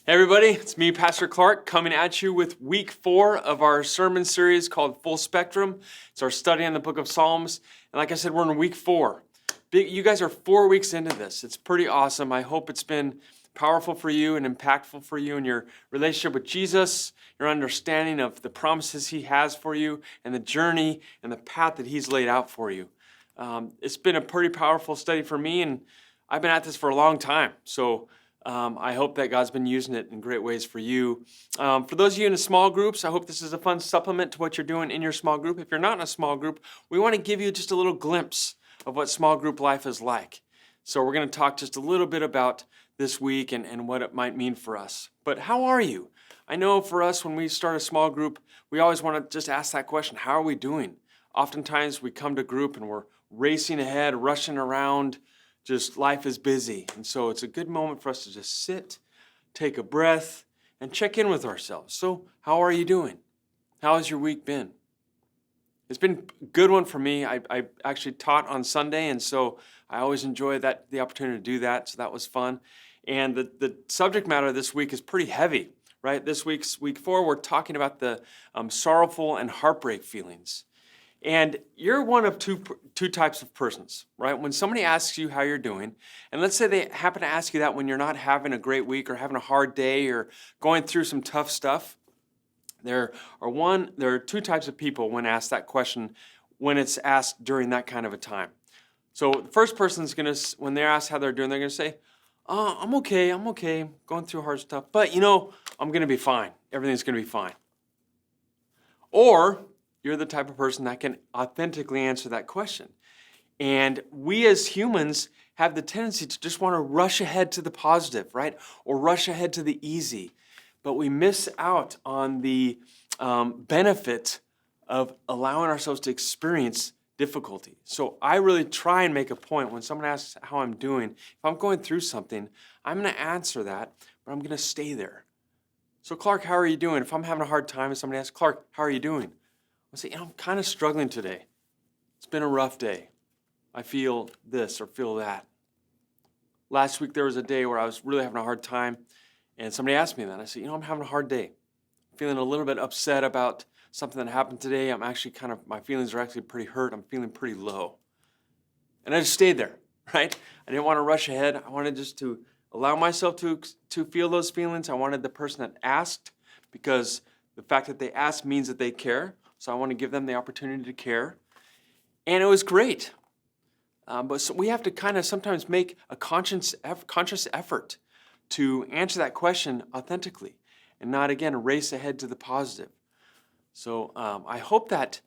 Hey everybody, it's me, Pastor Clark, coming at you with week 4 of our sermon series called Full Spectrum. It's our study on the book of Psalms. And like I said, we're in week 4. You guys are 4 weeks into this. It's pretty awesome. I hope it's been powerful for you and impactful for you in your relationship with Jesus, your understanding of the promises He has for you, and the journey and the path that He's laid out for you. It's been a pretty powerful study for me, and I've been at this for a long time. So I hope that God's been using it in great ways for you. For those of you in the small groups, I hope this is a fun supplement to what you're doing in your small group. If you're not in a small group, we want to give you just a little glimpse of what small group life is like. So we're going to talk just a little bit about this week and what it might mean for us. But how are you? I know for us, when we start a small group, we always want to just ask that question, how are we doing? Oftentimes we come to group and we're racing ahead, rushing around, just life is busy. And so it's a good moment for us to just sit, take a breath, and check in with ourselves. So how are you doing? How has your week been? It's been a good one for me. I actually taught on Sunday, and so I always enjoy the opportunity to do that. So that was fun. And the subject matter this week is pretty heavy, right? This week's week 4, we're talking about the sorrowful and heartbreak feelings. And you're one of two types of persons, right? When somebody asks you how you're doing, and let's say they happen to ask you that when you're not having a great week or having a hard day or going through some tough stuff, there are two types of people when asked that question when it's asked during that kind of a time. So the first person's when they're asked how they're doing, they're gonna say, "Oh, I'm okay, going through hard stuff, but I'm gonna be fine. Everything's gonna be fine." Or you're the type of person that can authentically answer that question. And we as humans have the tendency to just want to rush ahead to the positive, right? Or rush ahead to the easy. But we miss out on the benefit of allowing ourselves to experience difficulty. So I really try and make a point when someone asks how I'm doing. If I'm going through something, I'm going to answer that, but I'm going to stay there. So Clark, how are you doing? If I'm having a hard time and somebody asks, Clark, how are you doing? I'll say, I'm kind of struggling today. It's been a rough day. I feel this or feel that. Last week there was a day where I was really having a hard time, and somebody asked me that. I said, I'm having a hard day. I'm feeling a little bit upset about something that happened today. I'm actually my feelings are actually pretty hurt. I'm feeling pretty low. And I just stayed there, right? I didn't want to rush ahead. I wanted just to allow myself to feel those feelings. I wanted the person that asked, because the fact that they asked means that they care. So I want to give them the opportunity to care. And it was great. But so we have to kind of sometimes make a conscious effort to answer that question authentically and not, again, race ahead to the positive. So I hope that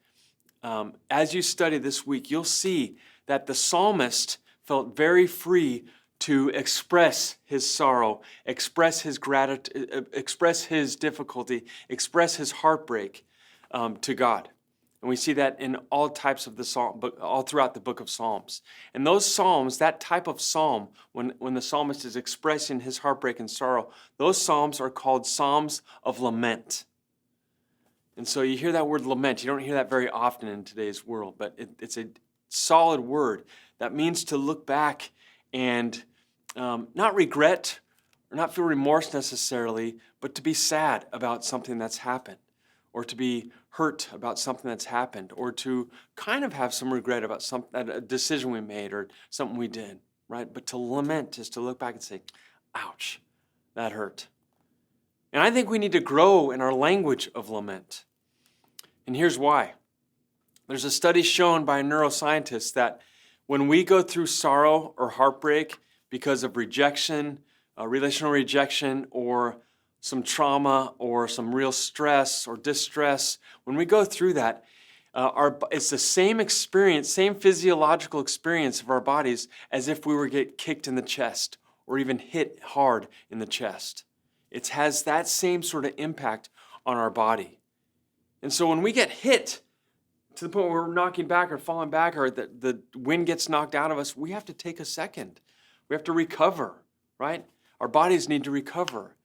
as you study this week, you'll see that the psalmist felt very free to express his sorrow, express his gratitude, express his difficulty, express his heartbreak to God. And we see that in all types of the psalm, all throughout the book of Psalms. And those psalms, that type of psalm, when the psalmist is expressing his heartbreak and sorrow, those psalms are called psalms of lament. And so you hear that word lament. You don't hear that very often in today's world, but it's a solid word that means to look back and not regret or not feel remorse necessarily, but to be sad about something that's happened, or to be hurt about something that's happened, or to kind of have some regret about a decision we made or something we did, right? But to lament is to look back and say, ouch, that hurt. And I think we need to grow in our language of lament. And here's why. There's a study shown by a neuroscientist that when we go through sorrow or heartbreak because of rejection, relational rejection, or some trauma or some real stress or distress, when we go through that, it's the same experience, same physiological experience of our bodies as if we were get kicked in the chest or even hit hard in the chest. It has that same sort of impact on our body. And so when we get hit to the point where we're knocking back or falling back or the wind gets knocked out of us, we have to take a second. We have to recover, right? Our bodies need to recover.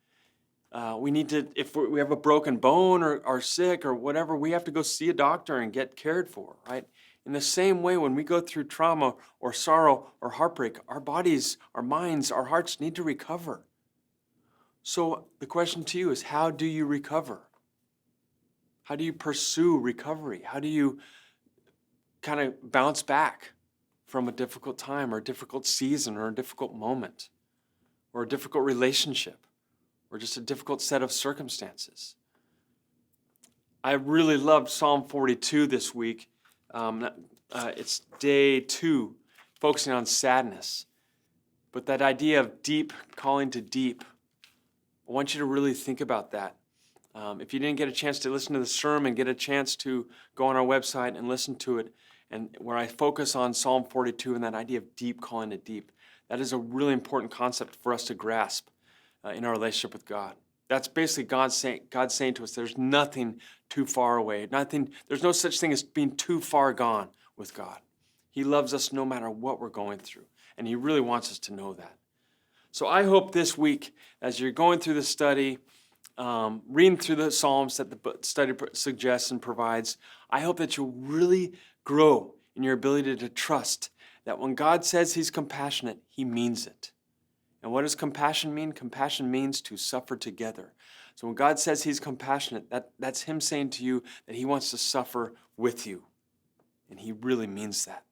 We need to, if we have a broken bone or are sick or whatever, we have to go see a doctor and get cared for, right? In the same way, when we go through trauma or sorrow or heartbreak, our bodies, our minds, our hearts need to recover. So the question to you is, how do you recover? How do you pursue recovery? How do you kind of bounce back from a difficult time or a difficult season or a difficult moment or a difficult relationship or just a difficult set of circumstances? I really loved Psalm 42 this week. It's day 2, focusing on sadness. But that idea of deep calling to deep, I want you to really think about that. If you didn't get a chance to listen to the sermon, get a chance to go on our website and listen to it, and where I focus on Psalm 42 and that idea of deep calling to deep. That is a really important concept for us to grasp in our relationship with God. That's basically God saying to us, there's nothing too far away. There's no such thing as being too far gone with God. He loves us no matter what we're going through, and He really wants us to know that. So I hope this week, as you're going through the study, reading through the Psalms that the study suggests and provides, I hope that you'll really grow in your ability to trust that when God says He's compassionate, He means it. And what does compassion mean? Compassion means to suffer together. So when God says He's compassionate, that's Him saying to you that He wants to suffer with you. And He really means that.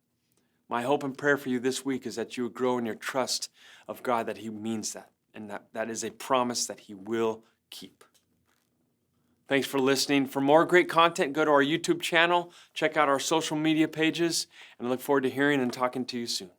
My hope and prayer for you this week is that you would grow in your trust of God, that He means that, and that is a promise that He will keep. Thanks for listening. For more great content, go to our YouTube channel, check out our social media pages, and I look forward to hearing and talking to you soon.